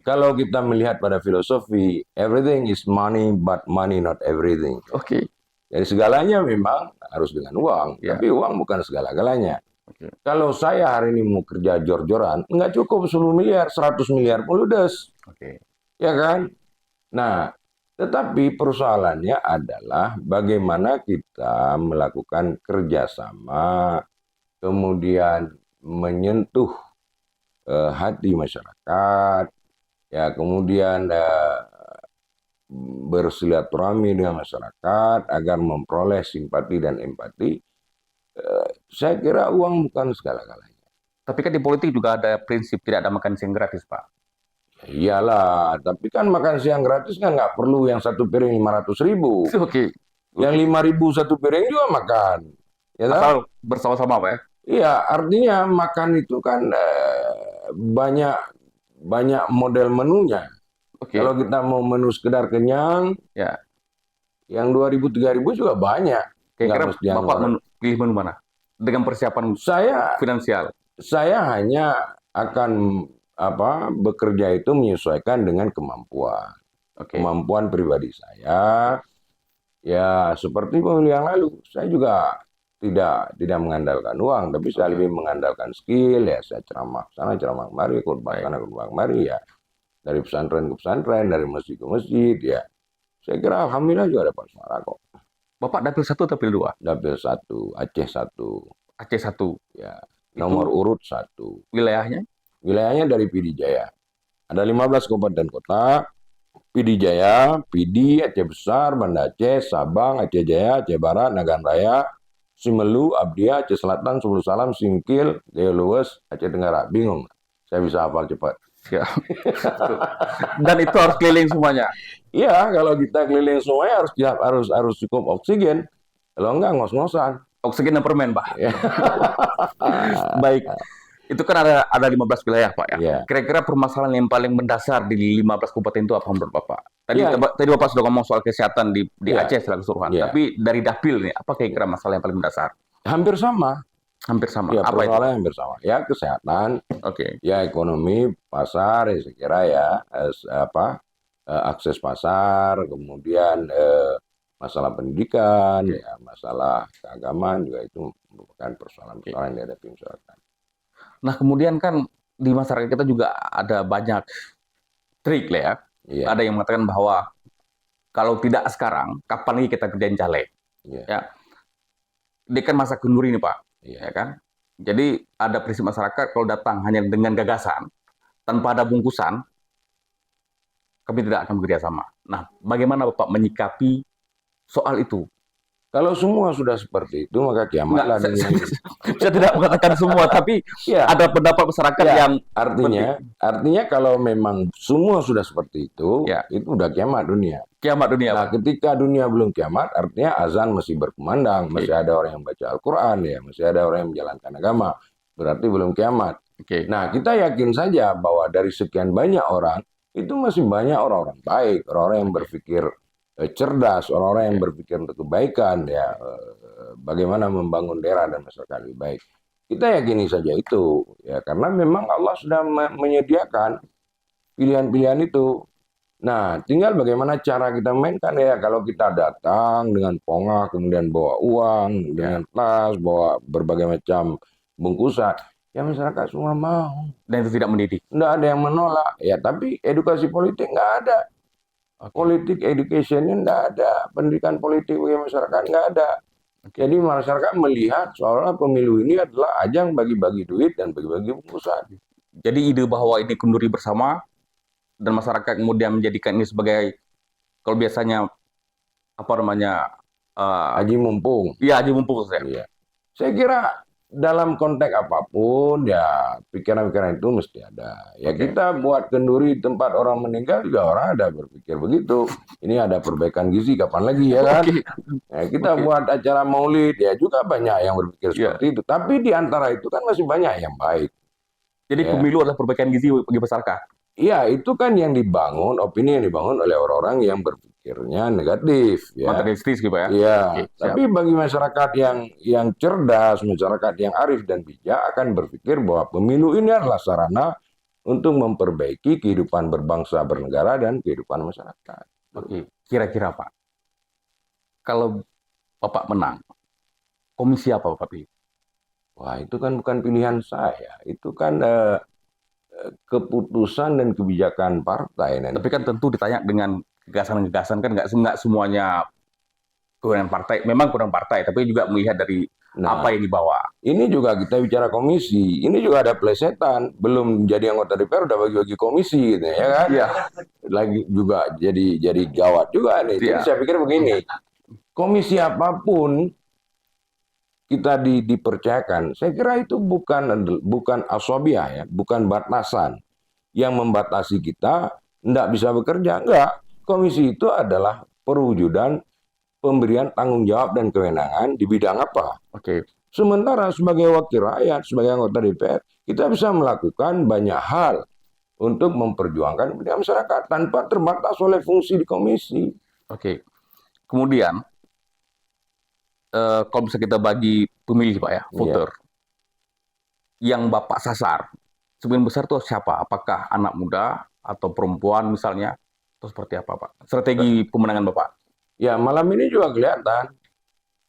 kalau kita melihat pada filosofi, everything is money, but money not everything. Oke. Jadi segalanya memang harus dengan uang, Ya. tapi uang bukan segala-galanya. Oke. Kalau saya hari ini mau kerja jor-joran, nggak cukup 10 miliar, 100 miliar pun ludes. Oke. Ya kan? Nah, tetapi persoalannya adalah bagaimana kita melakukan kerjasama, kemudian menyentuh hati masyarakat, ya kemudian bersilaturahmi dengan masyarakat agar memperoleh simpati dan empati. Saya kira uang bukan segala-galanya. Tapi kan di politik juga ada prinsip tidak ada makan siang gratis Pak. Iyalah, tapi kan makan siang gratis kan nggak perlu yang satu piring 500.000. Oke. Yang 5.000 satu piring juga makan. Ya, toh? Asal bersama-sama Pak ya. Iya, artinya makan itu kan banyak model menunya. Oke. Kalau kita mau menu sekedar kenyang, Ya. yang 2.000 3.000 juga banyak. Kira-kira Nggak mesti yang Bapak luar. pilih menu mana? Dengan persiapan Saya finansial. hanya akan bekerja itu menyesuaikan dengan kemampuan. Oke. Kemampuan pribadi saya, ya seperti pemilu yang lalu, saya juga tidak mengandalkan uang, tapi saya lebih mengandalkan skill. Ya saya ceramah sana, ceramah kemari, khutbah sana, khutbah kemari, ya dari pesantren ke pesantren, dari masjid ke masjid, ya saya kira alhamdulillah juga dapat suara kok. Bapak dapil 1 atau dapil 2? Dapil 1, Aceh 1, Aceh 1. ya nomor urut 1. Wilayahnya? Wilayahnya dari PD Jaya. Ada 15 kabupaten kota, PD Jaya, PD, Aceh Besar, Banda Aceh, Sabang, Aceh Jaya, Aceh Barat, Nagan Raya, Simelu, Abdia, Aceh Selatan, Sulu Salam, Singkil, Daya Luwes, Aceh Tenggara. Bingung? Saya bisa hafal cepat. Ya. Dan itu harus keliling semuanya. Iya, kalau kita keliling semuanya harus cukup oksigen. Kalau enggak ngos-ngosan. Oksigen dan permen, Pak. Ya. Baik. Itu kan ada 15 wilayah, Pak ya. Iya. Kira-kira permasalahan yang paling mendasar di 15 kabupaten itu apa menurut Bapak? Tadi Iya. tadi Bapak sudah ngomong soal kesehatan di Iya. Aceh secara keseluruhan. Iya. Tapi dari dapil nih, apa kira-kira masalah yang paling mendasar? Hampir sama. Hampir sama. Ya, Apa itu? persoalannya hampir sama. Ya, kesehatan, Oke. ya ekonomi, pasar, ya saya kira ya, akses pasar, kemudian masalah pendidikan, ya masalah keagamaan juga itu merupakan persoalan-persoalan yang dihadapi masyarakat. Nah, kemudian kan di masyarakat kita juga ada banyak trik lah ya. Iya, Ada yang mengatakan bahwa kalau tidak sekarang, kapan lagi kita kerjain caleg? iya, Ya. Dia kan masa kenduri nih Pak, iya. ya kan? Jadi ada prinsip masyarakat kalau datang hanya dengan gagasan, tanpa ada bungkusan, kami tidak akan bekerja sama. Nah, bagaimana Bapak menyikapi soal itu? Kalau semua sudah seperti itu, maka kiamatlah Nggak, dunia ini. Saya tidak mengatakan semua, tapi Ya, ada pendapat masyarakat Ya. yang artinya kalau memang semua sudah seperti itu, Ya. itu udah kiamat dunia. kiamat dunia. Nah, Pak. ketika dunia belum kiamat, artinya azan masih berkumandang, masih ada orang yang baca Al-Quran, ya, masih ada orang yang menjalankan agama, berarti belum kiamat. Oke. Nah, kita yakin saja bahwa dari sekian banyak orang, itu masih banyak orang-orang baik, orang-orang yang berpikir cerdas, orang-orang yang berpikir untuk kebaikan, ya, bagaimana membangun daerah dan masyarakat lebih baik. Kita yakini saja itu, ya, karena memang Allah sudah menyediakan pilihan-pilihan itu. Nah, tinggal bagaimana cara kita mainkan, ya. Kalau kita datang dengan pongah, kemudian bawa uang, dengan tas, bawa berbagai macam bungkusan, Ya masyarakat semua mau. Dan itu tidak mendidik. Nggak ada yang menolak. Ya tapi edukasi politik nggak ada. Oke. Politik educationnya nggak ada. Pendidikan politik bagi masyarakat nggak ada. Jadi masyarakat melihat seolah pemilu ini adalah ajang bagi-bagi duit dan bagi-bagi bungkusan. Jadi ide bahwa ini kenduri bersama dan masyarakat kemudian menjadikan ini sebagai, kalau biasanya apa namanya, Haji mumpung. ya haji mumpung saya. Iya. Saya kira dalam konteks apapun ya pikiran-pikiran itu mesti ada. Ya Oke. kita buat kenduri tempat orang meninggal juga orang ada berpikir begitu. Ini ada perbaikan gizi kapan lagi ya kan? Oke. Ya, kita Oke. buat acara maulid ya juga banyak yang berpikir Iya. seperti itu. Tapi di antara itu kan masih banyak yang baik. Jadi Ya. pemilu adalah perbaikan gizi bagi masyarakat. Iya, itu kan yang dibangun, opini yang dibangun oleh orang-orang yang berpikirnya negatif ya. Materialistis gitu ya. Iya, Oke, siap. tapi bagi masyarakat yang cerdas, masyarakat yang arif dan bijak akan berpikir bahwa pemilu ini adalah sarana untuk memperbaiki kehidupan berbangsa, bernegara, dan kehidupan masyarakat. Oke, kira-kira Pak, kalau Bapak menang, komisi apa Bapak pilih? Wah, itu kan bukan pilihan saya, itu kan keputusan dan kebijakan partai. Tapi kan tentu ditanya dengan gagasan-gagasan, kan nggak semuanya kewenangan partai. Memang kewenangan partai, tapi juga melihat dari Nah, apa yang dibawa. ini juga kita bicara komisi, ini juga ada plesetan, belum jadi anggota DPR udah bagi-bagi komisi gitu ya kan? Iya. Lagi juga jadi gawat juga nih. Jadi Iya. saya pikir begini, komisi apapun kita dipercayakan, saya kira itu bukan asobiah ya, bukan batasan yang membatasi kita tidak bisa bekerja. Enggak, komisi itu adalah perwujudan pemberian tanggung jawab dan kewenangan di bidang apa. Oke. Sementara sebagai wakil rakyat, sebagai anggota DPR, kita bisa melakukan banyak hal untuk memperjuangkan kepentingan masyarakat tanpa terbatas oleh fungsi di komisi. Oke. Kemudian, kalau bisa kita bagi pemilih Pak ya, voter, yang Bapak sasar, sebagian besar itu siapa? Apakah anak muda atau perempuan misalnya? Atau seperti apa Pak? Strategi pemenangan Bapak? Ya, malam ini juga kelihatan.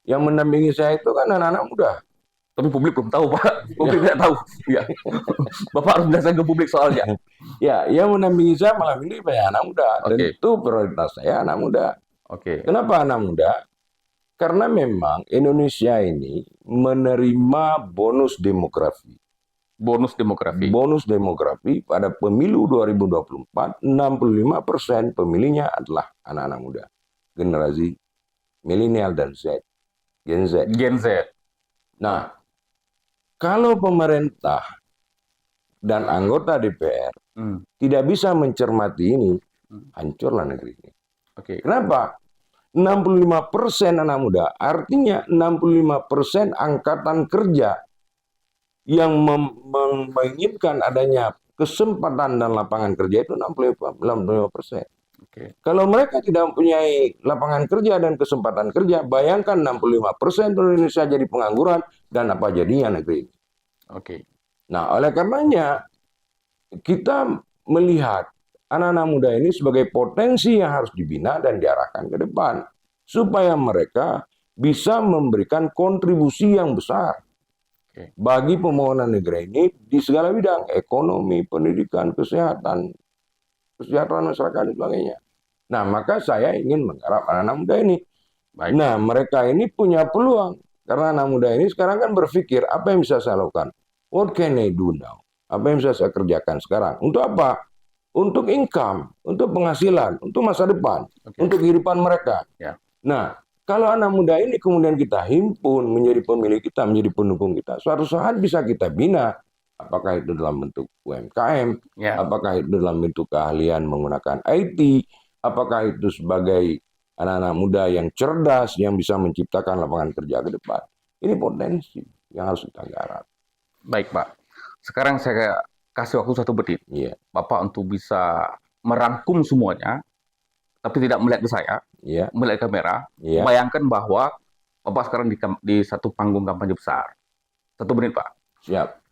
Yang mendampingi saya itu kan anak-anak muda. Tapi publik belum tahu Pak. Publik tidak tahu. Ya. Bapak harus menjelaskan ke publik soalnya. Ya, yang mendampingi saya malam ini banyak anak muda. Oke. Tentu prioritas saya anak muda. Oke. Kenapa anak muda? Karena memang Indonesia ini menerima bonus demografi. Bonus demografi. Bonus demografi pada pemilu 2024, 65% pemilihnya adalah anak-anak muda. Generasi milenial dan Z. Gen Z. Gen Z. Nah, kalau pemerintah dan anggota DPR tidak bisa mencermati ini, hancurlah negeri ini. Oke. Kenapa? 65% anak muda, artinya 65% angkatan kerja yang menginginkan adanya kesempatan dan lapangan kerja itu 65%. Oke. Kalau mereka tidak mempunyai lapangan kerja dan kesempatan kerja, bayangkan 65% Indonesia jadi pengangguran dan apa jadinya negeri ini. Oke. Nah, oleh karenanya kita melihat anak-anak muda ini sebagai potensi yang harus dibina dan diarahkan ke depan supaya mereka bisa memberikan kontribusi yang besar bagi pembangunan negara ini di segala bidang, ekonomi, pendidikan, kesehatan masyarakat dan sebagainya. Nah, maka saya ingin menggarap anak-anak muda ini. Baik. Nah, mereka ini punya peluang karena anak muda ini sekarang kan berpikir apa yang bisa saya lakukan? What can I do now? Apa yang bisa saya kerjakan sekarang? Untuk apa? Untuk income, untuk penghasilan, untuk masa depan, untuk kehidupan mereka. Ya. Nah, kalau anak muda ini kemudian kita himpun menjadi pemilih kita, menjadi pendukung kita, suatu saat bisa kita bina. Apakah itu dalam bentuk UMKM, Ya. apakah itu dalam bentuk keahlian menggunakan IT, apakah itu sebagai anak-anak muda yang cerdas, yang bisa menciptakan lapangan kerja ke depan. Ini potensi yang harus kita garap. Baik Pak. Sekarang saya kasih waktu 1 menit. Iya. Bapak untuk bisa merangkum semuanya, tapi tidak melihat ke saya, Iya. melihat kamera. Iya. Bayangkan bahwa Bapak sekarang di satu panggung kampanye besar. 1 menit Pak. Siap.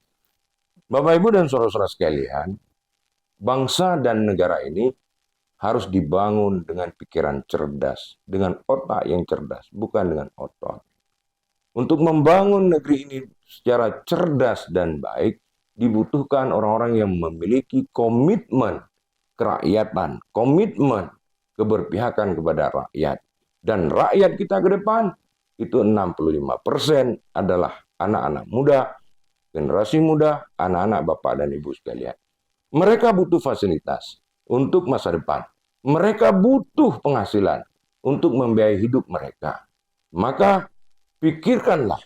Bapak, Ibu, dan saudara-saudara sekalian, bangsa dan negara ini harus dibangun dengan pikiran cerdas, dengan otak yang cerdas, bukan dengan otot. Untuk membangun negeri ini secara cerdas dan baik, dibutuhkan orang-orang yang memiliki komitmen kerakyatan, komitmen keberpihakan kepada rakyat. Dan rakyat kita ke depan itu 65% adalah anak-anak muda, generasi muda, anak-anak bapak dan ibu sekalian. Mereka butuh fasilitas untuk masa depan. Mereka butuh penghasilan untuk membiayai hidup mereka. Maka pikirkanlah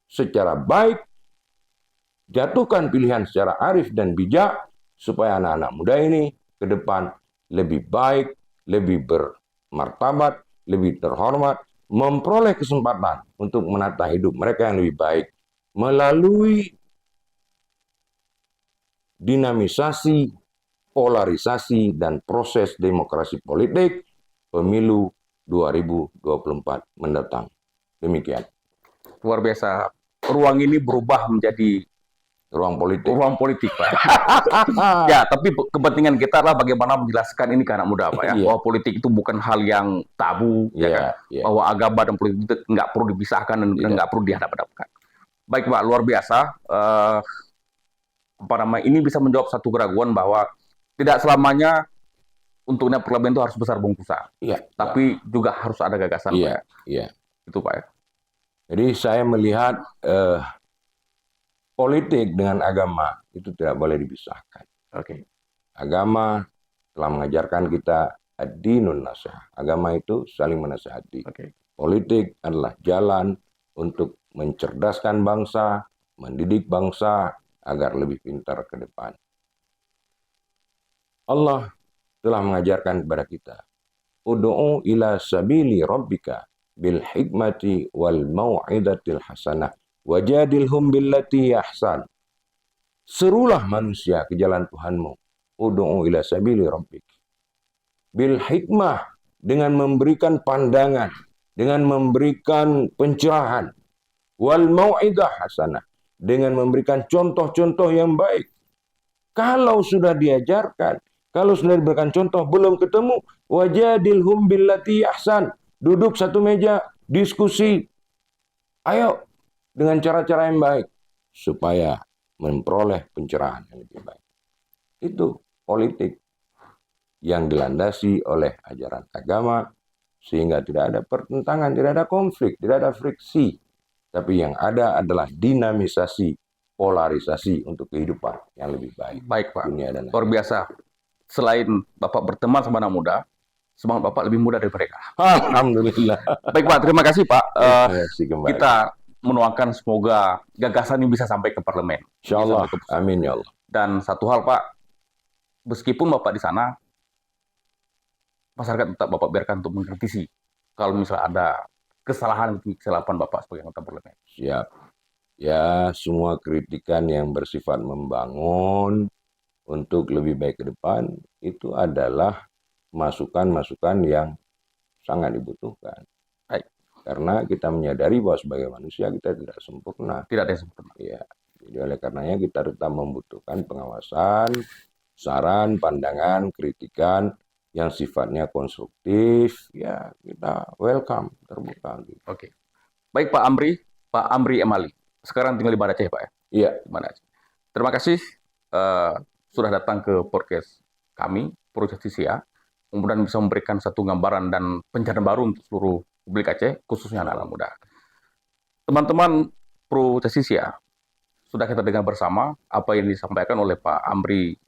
secara baik, jatuhkan pilihan secara arif dan bijak supaya anak-anak muda ini ke depan lebih baik, lebih bermartabat, lebih terhormat, memperoleh kesempatan untuk menata hidup mereka yang lebih baik melalui dinamisasi, polarisasi, dan proses demokrasi politik pemilu 2024 mendatang. Demikian. Luar biasa. Ruang ini berubah menjadi Ruang politik. ruang politik, Pak. Ya, tapi kepentingan kita adalah bagaimana menjelaskan ini ke anak muda, Pak, ya. Iya. Bahwa politik itu bukan hal yang tabu, ya kan? Iya. Bahwa agama dan politik itu nggak perlu dipisahkan dan Iya. nggak perlu dihadap-hadapkan. Baik, Pak, luar biasa. Ini bisa menjawab satu keraguan bahwa tidak selamanya untuknya parlemen itu harus besar bungkusan, Iya. tapi juga harus ada gagasan, Pak. Iya. Iya. Itu, Pak, ya. Jadi saya melihat politik dengan agama itu tidak boleh dipisahkan. Oke. Agama telah mengajarkan kita ad-dinun nasihat. Agama itu saling menasihati. Oke. Politik adalah jalan untuk mencerdaskan bangsa, mendidik bangsa agar lebih pintar ke depan. Allah telah mengajarkan kepada kita, ud'u ila sabili rabbika bil hikmati wal mau'izatil hasanah wajadilhum billati ahsan. Serulah manusia ke jalan Tuhanmu. Ud'u ila sabili rabbik. Bil hikmah, dengan memberikan pandangan, dengan memberikan pencerahan. Wal mau'izah hasanah, dengan memberikan contoh-contoh yang baik. Kalau sudah diajarkan, kalau sudah diberikan contoh belum ketemu, wajadilhum billati ahsan. Duduk satu meja, diskusi. Ayo dengan cara-cara yang baik supaya memperoleh pencerahan yang lebih baik. Itu politik yang dilandasi oleh ajaran agama sehingga tidak ada pertentangan, tidak ada konflik, tidak ada friksi. Tapi yang ada adalah dinamisasi, polarisasi untuk kehidupan yang lebih baik. Baik, Pak. Dunia dan Luar biasa. Selain Bapak berteman sama anak muda, semangat Bapak lebih muda dari mereka. Alhamdulillah. Baik, Pak. Terima kasih, Pak. Terima kasih kembali. Kita mendoakan semoga gagasan ini bisa sampai ke parlemen. Insya Allah. Bisa sampai ke- Amin ya Allah. Dan satu hal, Pak, meskipun Bapak di sana, masyarakat tetap Bapak biarkan untuk mengkritisi kalau misalnya ada kesalahan Bapak sebagai anggota parlemen. Siap. Ya, semua kritikan yang bersifat membangun untuk lebih baik ke depan itu adalah masukan-masukan yang sangat dibutuhkan. Baik. Karena kita menyadari bahwa sebagai manusia kita tidak sempurna. Tidak ada yang sempurna. Ya, jadi oleh karenanya kita tetap membutuhkan pengawasan, saran, pandangan, kritikan yang sifatnya konstruktif. Ya, kita welcome, terbuka. Oke. Baik, Pak Amri Emali. Sekarang tinggal di Banda Aceh, Pak, ya? Iya. Di Banda Aceh. Terima kasih sudah datang ke podcast kami, Pro Justisia. Kemudian bisa memberikan satu gambaran dan pencerahan baru untuk seluruh publik Aceh, khususnya anak-anak muda. Teman-teman Pro Justisia, sudah kita dengar bersama apa yang disampaikan oleh Pak Amri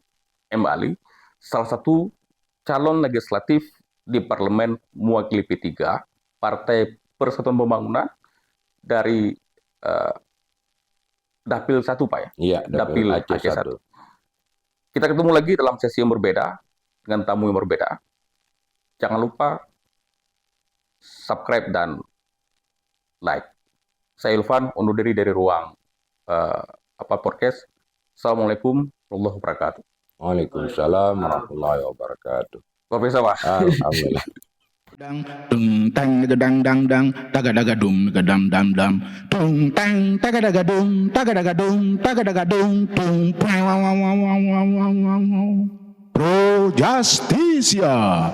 Emali, salah satu calon legislatif di Parlemen mewakili P3, Partai Persatuan Pembangunan dari Dapil 1, Pak, ya? Iya, Dapil Aceh Aceh 1. Kita ketemu lagi dalam sesi yang berbeda, dengan tamu yang berbeda. Jangan lupa subscribe dan like. Saya Ilvan, undur diri dari ruang podcast. Assalamualaikum warahmatullahi wabarakatuh. Waalaikumsalam warahmatullahi wabarakatuh. Luar biasa, Pak. Alhamdulillah. Dang dung tang gedang dang dang daga daga dum gedam dam dam tung tang daga daga dum tung Pro Justisia.